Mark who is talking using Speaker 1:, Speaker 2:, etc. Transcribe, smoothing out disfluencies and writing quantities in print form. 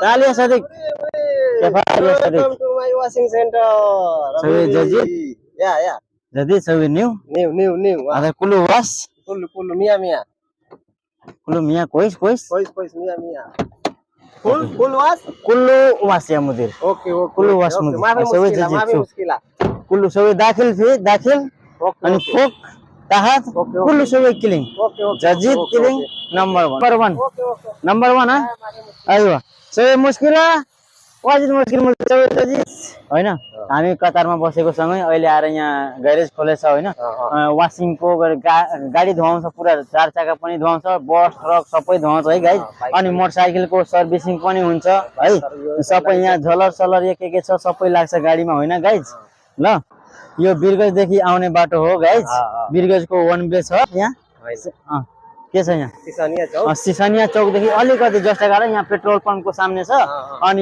Speaker 1: Talya सदिक
Speaker 2: Welcome to my washing center.
Speaker 1: Sawi Jajid?
Speaker 2: Yeah.
Speaker 1: Jadi sawi new.
Speaker 2: New.
Speaker 1: Ada kulu was.
Speaker 2: Kulu Mia.
Speaker 1: Kulu Mia kois.
Speaker 2: Kois Mia. Full was?
Speaker 1: Kulu was ya mudir.
Speaker 2: Okay.
Speaker 1: Kulu was mudir. Sawi Jajid.
Speaker 2: Muskila.
Speaker 1: Kulu sawi dakhil
Speaker 2: Okay.
Speaker 1: and cook tahat. Kulu sawi killing.
Speaker 2: Okay.
Speaker 1: Jajid killing number one.
Speaker 2: Okay.
Speaker 1: Number one ha? Ayo. Sawi muskila. Wajid मुस्किल जजिद हैन हामी कतारमा बसेको सँगै अहिले आएर यहाँ garage खोलेछ हैन वाशिङको गाडी धुवाउँछ पुरा चार चक्का पनि धुवाउँछ बस ट्रक सबै धुवाउँछ है गाइज अनि मोटरसाइकलको सर्भिसिङ पनि हुन्छ है सबै यहाँ झलर सलर के छ सबै लाग्छ गाडीमा हैन गाइज ल यो बिरगज देखि आउने बाटो हो गाइज बिरगजको वन वे छ यहाँ के छ यहाँ सिसनिया चौक देखि अलिकति जस्ट अगाडि यहाँ पेट्रोल पम्पको सामने छ अनि